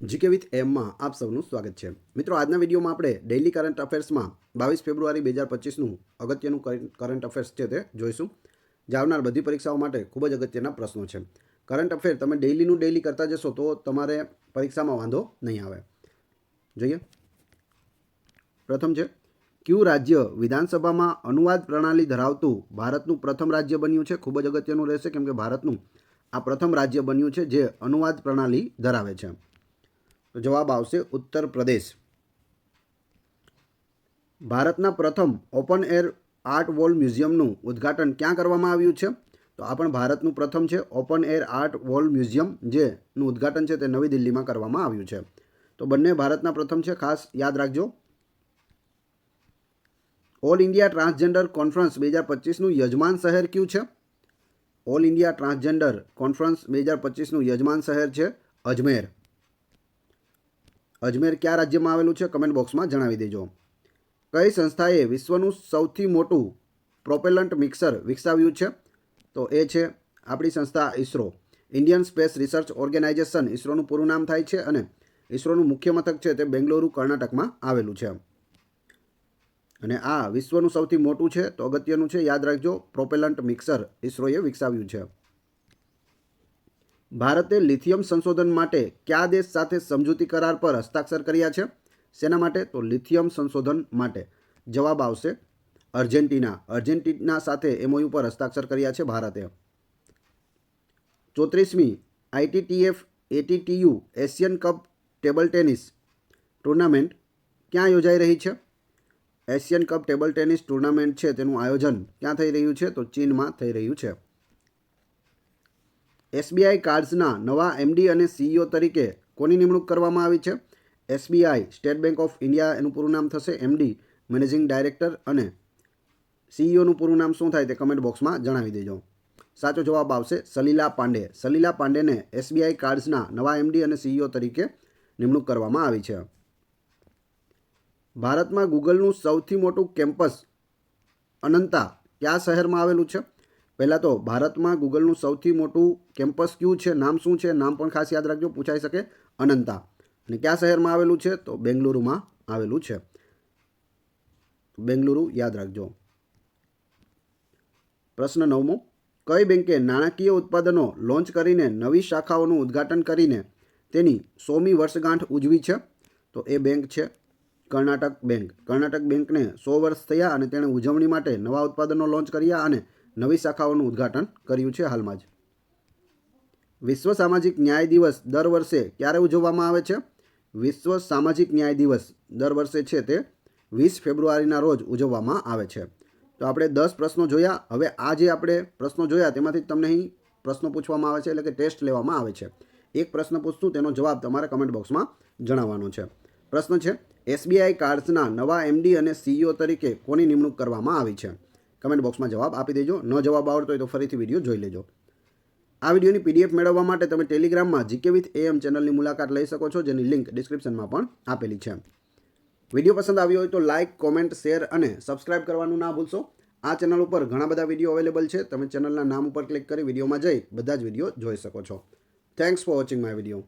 GK with એમમાં આપ સૌનું સ્વાગત છે। મિત્રો, આજના વિડીયોમાં આપણે ડેઇલી કરંટ અફેર્સમાં 22 ફેબ્રુઆરી 2025નું અગત્યનું કરંટ અફેર્સ છે તે જોઈશું। જે આવનાર બધી પરીક્ષાઓ માટે ખૂબ જ અગત્યના પ્રશ્નો છે। કરંટ અફેર તમે ડેઇલીનું ડેઇલી કરતા જશો તો તમારે પરીક્ષામાં વાંધો નહીં આવે। જોઈએ, પ્રથમ છે, કયું રાજ્ય વિધાનસભામાં અનુવાદ પ્રણાલી ધરાવતું ભારતનું પ્રથમ રાજ્ય બન્યું છે? ખૂબ જ અગત્યનું રહેશે કેમ કે ભારતનું આ પ્રથમ રાજ્ય બન્યું છે જે અનુવાદ પ્રણાલી ધરાવે છે। તો જવાબ આવશે ઉત્તર પ્રદેશ। ભારતના પ્રથમ ઓપન એર આર્ટ વોલ મ્યુઝિયમનું ઉદ્ઘાટન ક્યાં કરવામાં આવ્યું છે? તો આ પણ ભારતનું પ્રથમ છે open air art wall museum, જેનું ઉદ્ઘાટન છે તે નવી દિલ્હીમાં કરવામાં આવ્યું છે। તો બંને ભારતના પ્રથમ છે, ખાસ યાદ રાખજો। ઓલ ઇન્ડિયા ટ્રાન્સજેન્ડર કોન્ફરન્સ 2025નું યજમાન શહેર કયું છે? ઓલ ઇન્ડિયા ટ્રાન્સજેન્ડર કોન્ફરન્સ 2025નું યજમાન શહેર છે અજમેર। અજમેર કયા રાજ્યમાં આવેલું છે? કમેન્ટ બોક્સમાં જણાવી દેજો। કઈ સંસ્થાએ વિશ્વનું સૌથી મોટું પ્રોપેલન્ટ મિક્સર વિકસાવ્યું છે? તો એ છે આપણી સંસ્થા ISRO, Indian space research organisation. ઇસરોનું પૂરું નામ થાય છે અને ઇસરોનું મુખ્ય મથક છે તે બેંગલુરુ, કર્ણાટકમાં આવેલું છે। અને આ વિશ્વનું સૌથી મોટું છે તો અગત્યનું છે, યાદ રાખજો, પ્રોપેલન્ટ મિક્સર ઇસરોએ વિકસાવ્યું છે। ભારતે લિથિયમ સંશોધન માટે કયા દેશ સાથે સમજૂતી કરાર પર હસ્તાક્ષર કર્યા છે? શેના માટે? તો લિથિયમ સંશોધન માટે। જવાબ આવશે અર્જેન્ટિના। અર્જેન્ટિના સાથે એમઓયુ પર હસ્તાક્ષર કર્યા છે ભારતે। 34મી ITTF ATTU Asian cup table tennis tournament ક્યાં યોજાઈ રહી છે? Asian cup table tennis tournament છે તેનું આયોજન ક્યાં થઈ રહ્યું છે? તો ચીનમાં થઈ રહ્યું છે। SBI કાર્ડ્સના નવા MD અને CEO તરીકે કોની નિમણૂક કરવામાં આવી છે? SBI state bank of India એનું પૂરું નામ થશે MD મેનેજિંગ ડાયરેક્ટર, અને CEOનું પૂરું નામ શું થાય તે કમેન્ટ બોક્સમાં જણાવી દેજો। સાચો જવાબ આવશે સલીલા પાંડે। સલીલા પાંડેને SBI કાર્ડ્સના નવા MD અને CEO તરીકે નિમણૂક કરવામાં આવી છે। ભારતમાં ગૂગલનું સૌથી મોટું કેમ્પસ અનંતા કયા શહેરમાં આવેલું છે? પહેલાં તો ભારતમાં ગૂગલનું સૌથી મોટું કેમ્પસ કયું છે, નામ શું છે? નામ પણ ખાસ યાદ રાખજો, પૂછાઈ શકે, અનંતા। અને કયા શહેરમાં આવેલું છે? તો બેંગલુરુમાં આવેલું છે। બેંગલુરુ યાદ રાખજો। પ્રશ્ન 9મો, કઈ બેંકે નાણાકીય ઉત્પાદનો લોન્ચ કરીને નવી શાખાઓનું ઉદ્ઘાટન કરીને તેની 100મી વર્ષગાંઠ ઉજવી છે? તો એ બેંક છે કર્ણાટક બેંક। કર્ણાટક બેંકને 100 વર્ષ થયા અને તેણે ઉજવણી માટે નવા ઉત્પાદનો લોન્ચ કર્યા અને નવી શાખાઓનું ઉદ્ઘાટન કર્યું છે હાલમાં જ। વિશ્વ સામાજિક ન્યાય દિવસ દર વર્ષે ક્યારે ઉજવવામાં આવે છે? વિશ્વ સામાજિક ન્યાય દિવસ દર વર્ષે છે તે 20 ફેબ્રુઆરીના રોજ ઉજવવામાં આવે છે। તો આપણે 10 પ્રશ્નો જોયા। હવે આ જે આપણે પ્રશ્નો જોયા તેમાંથી તમને અહીં પ્રશ્નો પૂછવામાં આવે છે, એટલે કે ટેસ્ટ લેવામાં આવે છે। એક પ્રશ્ન પૂછશું, તેનો જવાબ તમારે કમેન્ટ બોક્સમાં જણાવવાનો છે। પ્રશ્ન છે, SBI કાર્ડ્સના નવા MD અને CEO તરીકે કોની નિમણૂક કરવામાં આવી છે? કમેન્ટ બોક્સમાં જવાબ આપી દેજો। ન જવાબ આવડતો હોય તો ફરીથી વિડીયો જોઈ લેજો। આ વિડીયોની PDF મેળવવા માટે તમે ટેલિગ્રામમાં જીકે વિથ AM ચેનલની મુલાકાત લઈ શકો છો, જેની લિંક ડિસ્ક્રિપ્શનમાં પણ આપેલી છે। વિડીયો પસંદ આવ્યો હોય તો લાઇક, કોમેન્ટ, શેર અને સબસ્ક્રાઇબ કરવાનું ના ભૂલશો। આ ચેનલ ઉપર ઘણા બધા વિડીયો અવેલેબલ છે, તમે ચેનલના નામ ઉપર ક્લિક કરી વિડીયોમાં જઈ બધા જ વિડીયો જોઈ શકો છો। Thanks for watching my video.